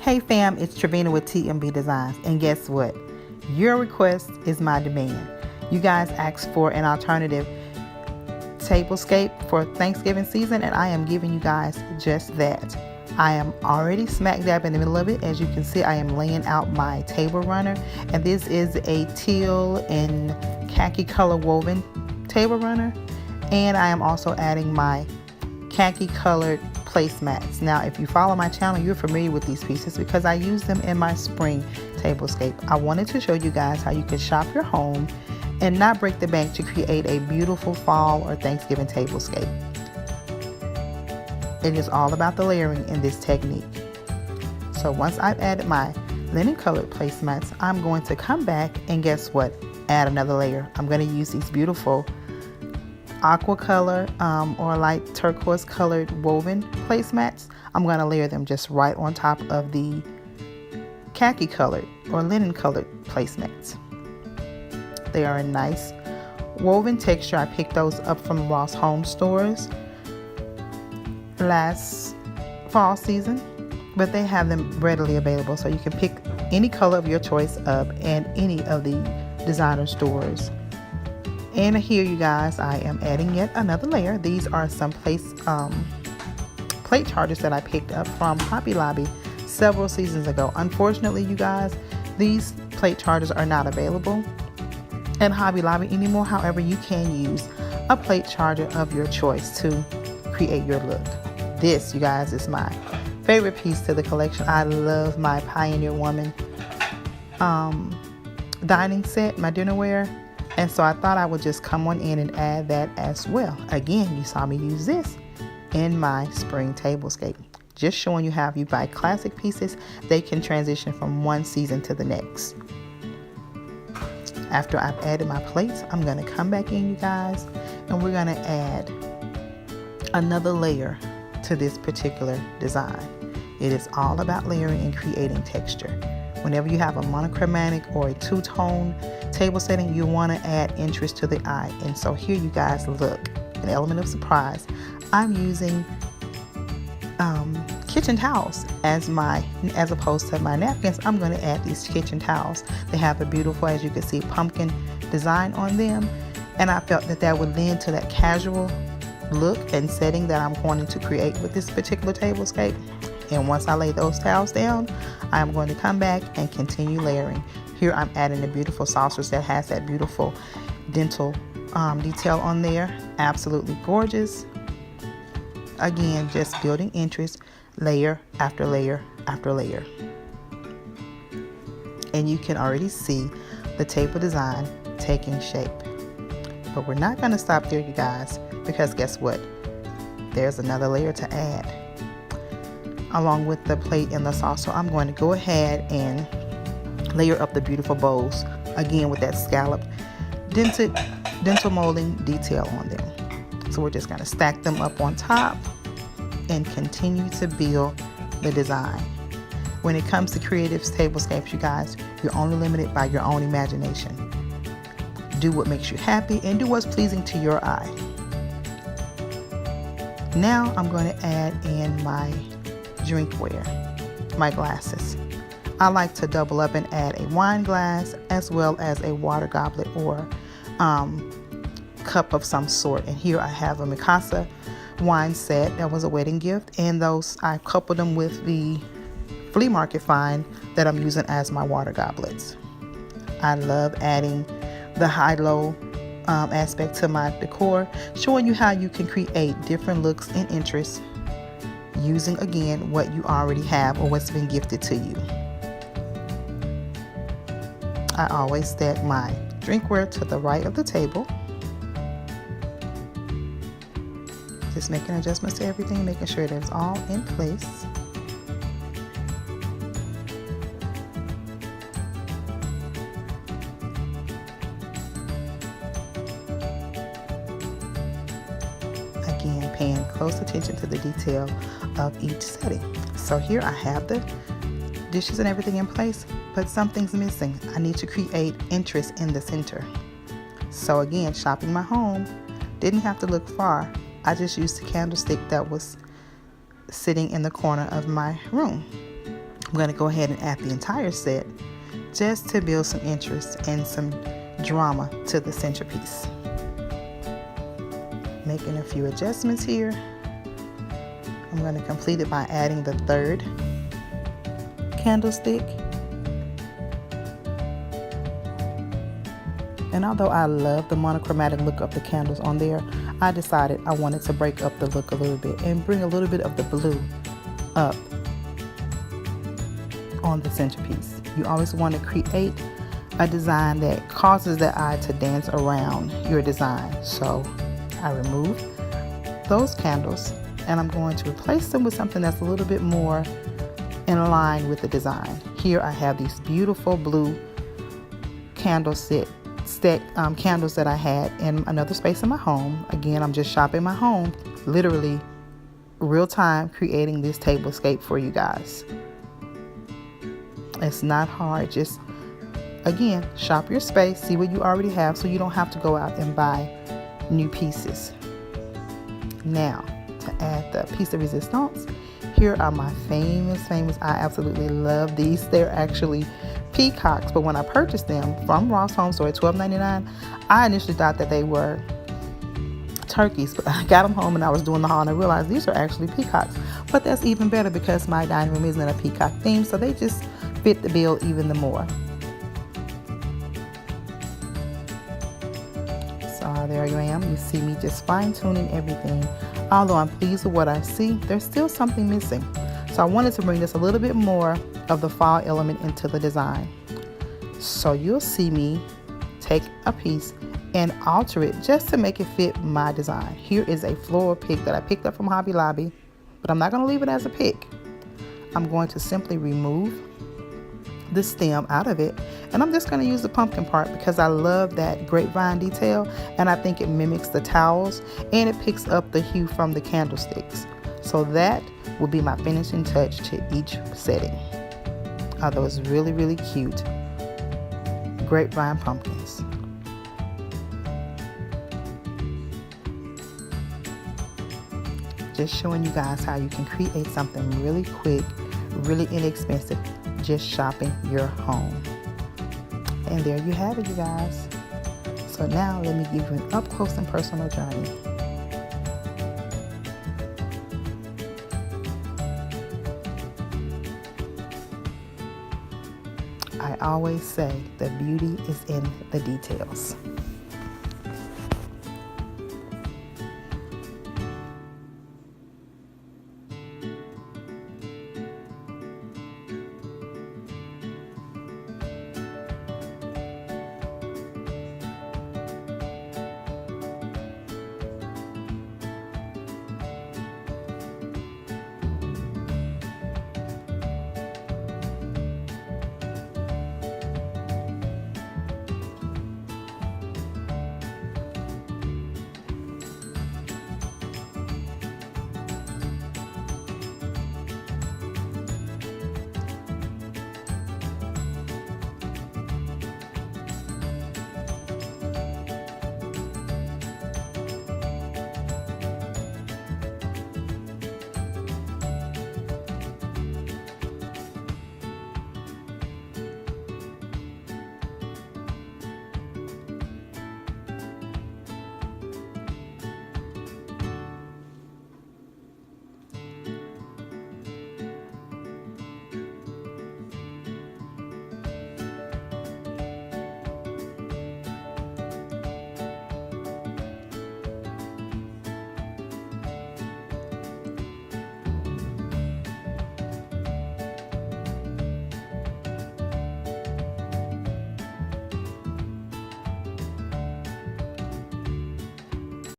Hey fam, it's Trevina with TMB Designs, and guess what? Your request is my demand. You guys asked for an alternative tablescape for Thanksgiving season, and I am giving you guys just that. I am already smack dab in the middle of it. As you can see, I am laying out my table runner, and this is a teal and khaki color woven table runner, and I am also adding my khaki colored placemats. Now, if you follow my channel, you're familiar with these pieces because I use them in my spring tablescape. I wanted to show you guys how you can shop your home and not break the bank to create a beautiful fall or Thanksgiving tablescape. It is all about the layering in this technique. So once I've added my linen colored placemats, I'm going to come back and guess what? Add another layer. I'm going to use these beautiful aqua color or light turquoise colored woven placemats. I'm going to layer them just right on top of the khaki colored or linen colored placemats. They are a nice woven texture. I picked those up from Ross Home Stores last fall season, but they have them readily available, so you can pick any color of your choice up in any of the designer stores. And here, you guys, I am adding yet another layer. These are some plate chargers that I picked up from Hobby Lobby several seasons ago. Unfortunately, you guys, these plate chargers are not available at Hobby Lobby anymore. However, you can use a plate charger of your choice to create your look. This, you guys, is my favorite piece to the collection. I love my Pioneer Woman dining set, my dinnerware. And so I thought I would just come on in and add that as well. Again, you saw me use this in my spring tablescape. Just showing you how if you buy classic pieces, they can transition from one season to the next. After I've added my plates, I'm going to come back in, you guys, and we're going to add another layer to this particular design. It is all about layering and creating texture. Whenever you have a monochromatic or a two-tone table setting, you want to add interest to the eye. And so here, you guys, look, an element of surprise. I'm using kitchen towels as opposed to my napkins. I'm going to add these kitchen towels. They have a beautiful, as you can see, pumpkin design on them, and I felt that that would lend to that casual look and setting that I'm wanting to create with this particular tablescape. And once I lay those towels down, I'm going to come back and continue layering. Here I'm adding the beautiful saucers that has that beautiful dental detail on there. Absolutely gorgeous. Again, just building interest, layer after layer after layer. And you can already see the table design taking shape. But we're not going to stop there, you guys, because guess what? There's another layer to add. Along with the plate and the saucer, I'm going to go ahead and layer up the beautiful bowls, again with that scalloped dental molding detail on them. So we're just going to stack them up on top and continue to build the design. When it comes to creative tablescapes, you guys, you're only limited by your own imagination. Do what makes you happy and do what's pleasing to your eye. Now I'm going to add in my drinkware, my glasses. I like to double up and add a wine glass as well as a water goblet or cup of some sort. And here I have a Mikasa wine set that was a wedding gift, and those I coupled them with the flea market find that I'm using as my water goblets. I love adding the high-low aspect to my decor, showing you how you can create different looks and interests using, again, what you already have or what's been gifted to you. I always stack my drinkware to the right of the table. Just making adjustments to everything, making sure that it's all in place. Again, paying close attention to the detail of each setting. So here I have the dishes and everything in place, but something's missing. I need to create interest in the center. So again, shopping my home, didn't have to look far. I just used the candlestick that was sitting in the corner of my room. I'm going to go ahead and add the entire set just to build some interest and some drama to the centerpiece. Making a few adjustments here. I'm going to complete it by adding the third candlestick. And although I love the monochromatic look of the candles on there, I decided I wanted to break up the look a little bit and bring a little bit of the blue up on the centerpiece. You always want to create a design that causes the eye to dance around your design. So I remove those candles and I'm going to replace them with something that's a little bit more in line with the design. Here I have these beautiful blue candle candles that I had in another space in my home. Again, I'm just shopping my home, literally real time creating this tablescape for you guys. It's not hard. Just again, shop your space, see what you already have so you don't have to go out and buy new pieces. Now to add the piece de resistance, here are my famous, I absolutely love these. They're actually peacocks, but when I purchased them from Ross Home Store at $12.99, I initially thought that they were turkeys, but I got them home and I was doing the haul and I realized these are actually peacocks. But that's even better because my dining room isn't a peacock theme, so they just fit the bill even the more. So there you am. You see me just fine-tuning everything. Although I'm pleased with what I see, there's still something missing. So I wanted to bring this a little bit more of the fall element into the design. So you'll see me take a piece and alter it just to make it fit my design. Here is a floral pick that I picked up from Hobby Lobby, but I'm not going to leave it as a pick. I'm going to simply remove the stem out of it, and I'm just going to use the pumpkin part because I love that grapevine detail and I think it mimics the towels and it picks up the hue from the candlesticks. So that will be my finishing touch to each setting. Although it's really, really cute. Grapevine pumpkins. Just showing you guys how you can create something really quick, really inexpensive, just shopping your home. And there you have it, you guys. So now let me give you an up close and personal journey. I always say the beauty is in the details.